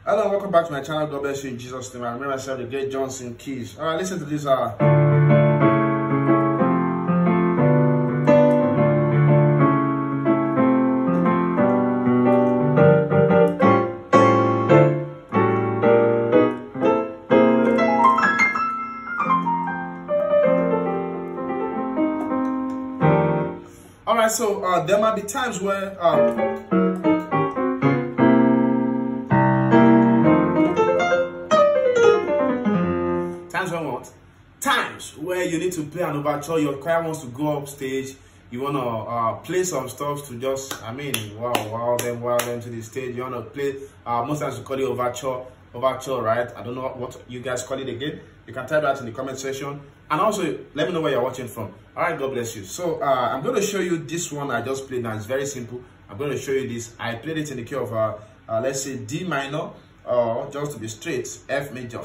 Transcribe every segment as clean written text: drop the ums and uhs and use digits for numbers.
Hello, welcome back to my channel. God bless you in Jesus' name. I remember myself, the great Johnsonkeyz. Alright, listen to this. Alright, so there might be times where times where you need to play an overture, your choir wants to go up stage, you want to play some stuff to just, wow them to the stage. You want to play, most times we call it overture, right? I don't know what you guys call it again. You can type that in the comment section. And also, let me know where you're watching from. All right, God bless you. So, I'm going to show you this one I just played now. It's very simple. I'm going to show you this. I played it in the key of, let's say, D minor, or just to be straight, F major.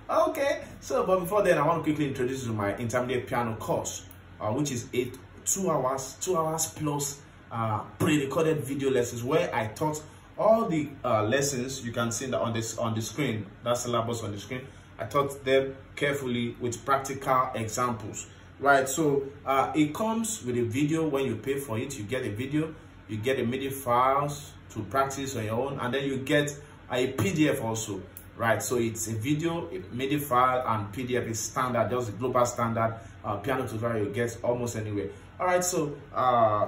Okay, so but before then, I want to quickly introduce you to my intermediate piano course, which is 2 hours plus pre-recorded video lessons where I taught all the lessons you can see that on the screen, that syllabus on the screen. I taught them carefully with practical examples, right? So it comes with a video. When you pay for it, you get a video, you get a MIDI files to practice on your own, and then you get a PDF also. Right, so it's a video, a MIDI file, and PDF is standard, just the global standard piano tutorial you get almost anywhere. All right, so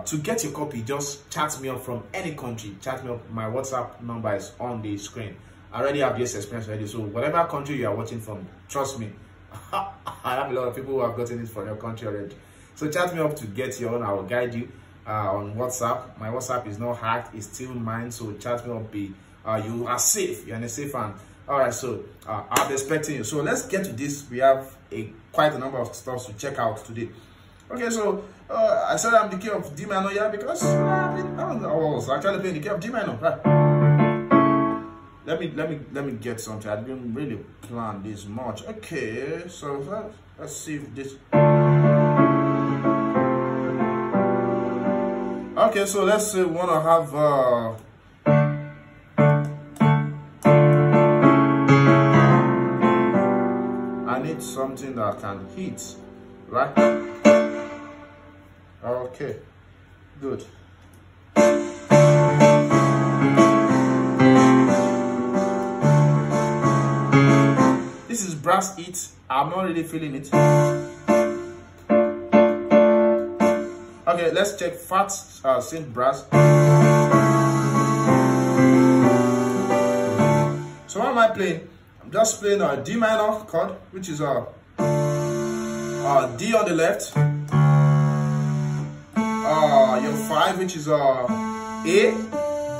to get your copy, just chat me up from any country. Chat me up. My WhatsApp number is on the screen. I already have this experience already, so whatever country you are watching from, trust me, I have a lot of people who have gotten it from your country already. So chat me up to get your own. I will guide you on WhatsApp. My WhatsApp is not hacked; it's still mine. So chat me up. You are safe. You're in a safe hand. All right, so I'll be expecting you. So let's get to this. We have quite a number of stuff to check out today. Okay, so I said I'm the key of D minor, yeah, because I was actually playing the key of D minor. Right? Let me get something. I didn't really plan this much. Okay, so let's see if this. Okay, so let's say we want to have. Something that can hit, right? Okay, good. This is brass hit. I'm not really feeling it. Okay, let's check fat synth brass. So what am I playing? I'm just playing a D minor chord, which is a D on the left, your 5, which is a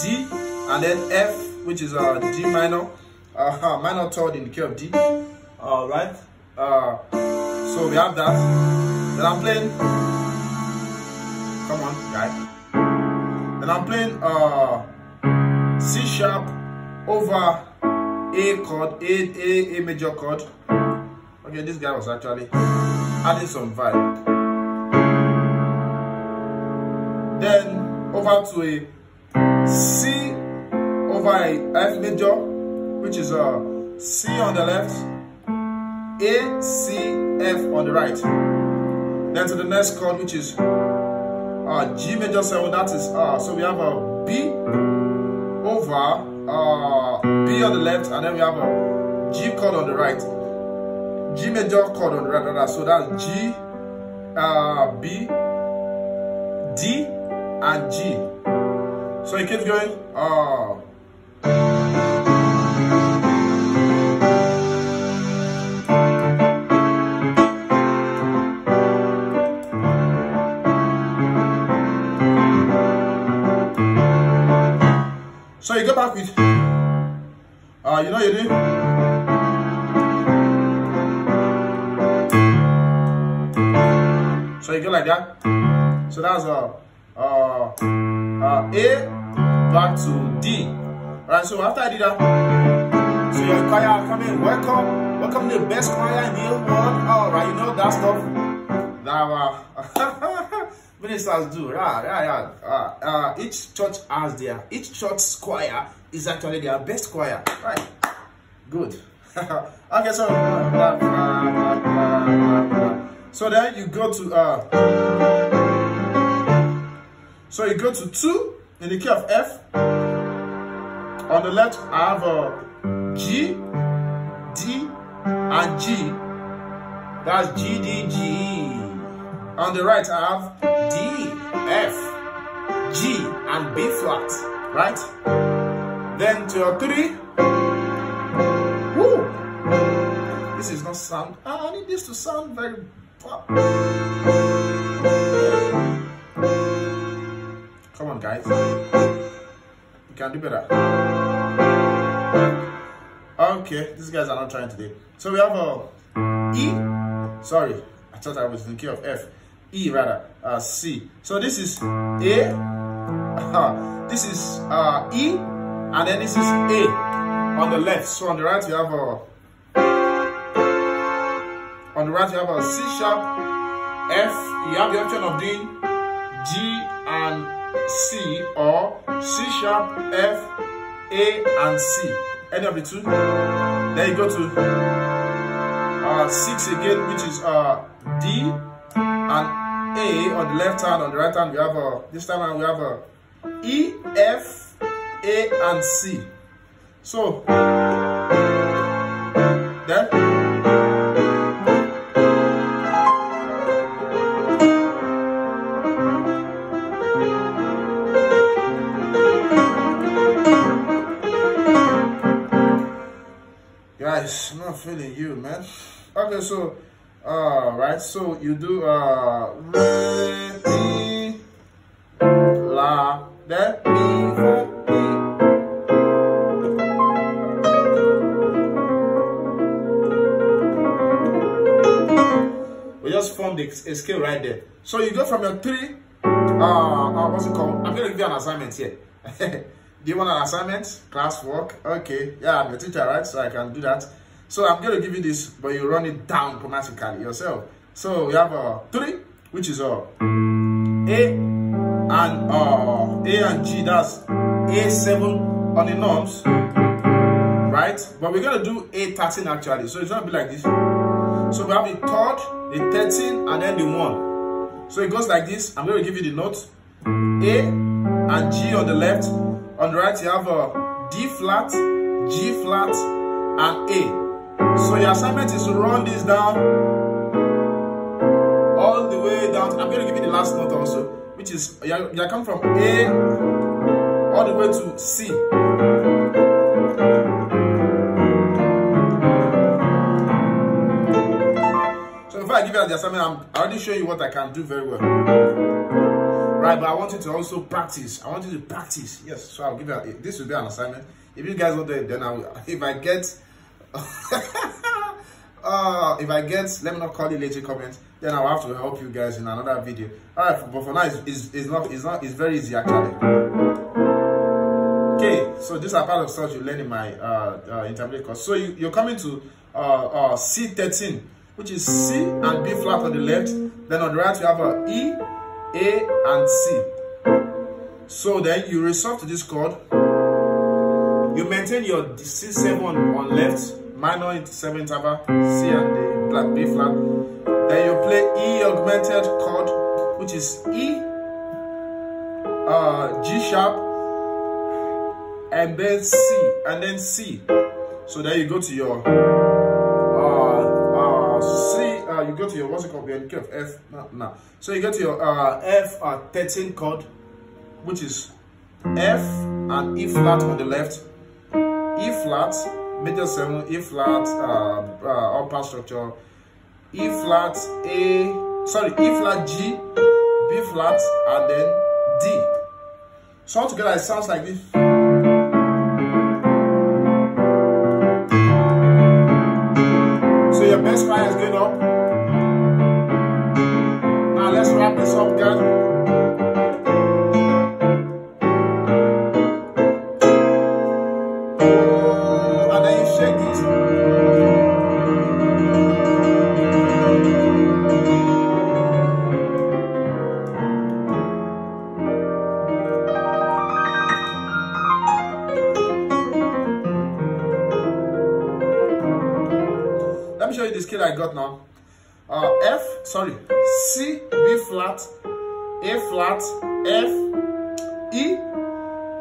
D, and then F, which is a D minor, minor third in the key of D. All right. So we have that. Then I'm playing. Come on, guys. Then I'm playing C sharp over A chord, A major chord. Okay, this guy was actually adding some vibe. Then over to a C over a F major, which is a C on the left, A, C, F on the right. Then to the next chord, which is G major 7. That is so we have a B over B on the left, and then we have a G chord on the right, G major chord on the right. So that's G, B, D, and G. So it keeps going. So you go back with, you know you do. So you go like that. So that's A back to D. Alright, so after I did that, so your choir coming, welcome to the best choir in the world. Alright, you know that stuff. Now Ministers do. Each church has each church choir is actually their best choir. Right. Good. Okay, so then you go to so you go to 2 in the key of F. On the left I have a G, D, and G. That's G, D, G. On the right I have D, F, G, and B flat. Right? Then to your 3. Woo! This is not sound. I need this to sound very. Come on, guys. You can do better. Okay, these guys are not trying today. So we have a E. Sorry, I thought I was in the key of F. E rather. C. So this is A. This is E, and then this is A on the left. So on the right you have a. On the right you have a C sharp, F. You have the option of doing G and C, or C sharp, F, A, and C. Any of the two. Then you go to 6 again, which is D and A on the left hand. On the right hand we have this time around we have E, F, A, and C. So then guys, I'm not feeling you, man. Okay, so right, so you do re, mi, la, then mi, fa, mi. We just formed a scale right there. So you go from your 3, what's it called? I'm gonna give you an assignment here. Do you want an assignment? Class work? Okay. Yeah, I'm a teacher, right? So I can do that. So I'm going to give you this, but you run it down grammatically yourself. So we have 3, which is A and G. That's A7 on the norms, right? But we're going to do A13 actually. So it's going to be like this. So we have the 3rd, the 13, and then the 1. So it goes like this. I'm going to give you the notes. A and G on the left. On the right, you have a D flat, G flat, and A. So your assignment is to run this down all the way down. I'm going to give you the last note also, which is you come from A all the way to C. So before I give you the assignment, I'm already showing you what I can do very well. Right, but I want you to also practice. I want you to practice. Yes, so I'll give you this will be an assignment. If you guys want to, then I will. If I get, let me not call it later comment. Then I'll have to help you guys in another video. All right, but for now, it's very easy actually. Okay, so these are part of stuff you learn in my intermediate course. So you're coming to C13, which is C and B flat on the left. Then on the right you have a E, A, and C. So then you resolve to this chord. You maintain your C7 on left, minor into 7th interval, C and the B flat. Then you play E augmented chord, which is E, G sharp, and then C, and then C. So then you go to your C. You go to your what's it called? The key of F. No. So you go to your F13 chord, which is F and E flat on the left, E flat, major 7, E flat, upper structure, E flat, E flat, G, B flat, and then D. So altogether it sounds like this. So your best fire is going up. Now let's wrap this up, guys. And then you shake this. Let me show you the scale I got now. C, B flat, A flat, F, E,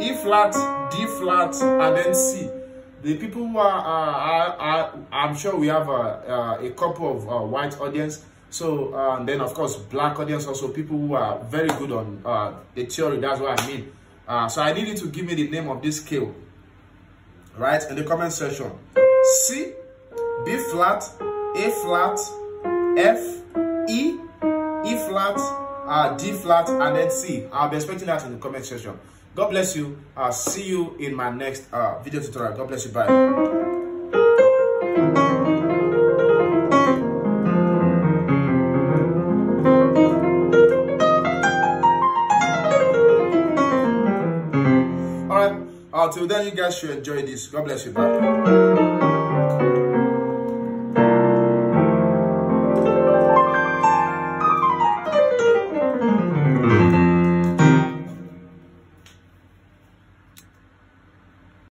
E flat, D flat, and then C. The people who are, I'm sure we have a couple of white audience. So then of course black audience also, people who are very good on the theory. That's what I mean. So I need you to give me the name of this scale, right, in the comment section. C, B flat, A flat, F, E, E flat, D flat, and then C. I'll be expecting that in the comment section. God bless you. I'll see you in my next video tutorial. God bless you. Bye. Till then, you guys should enjoy this. God bless you. Bye.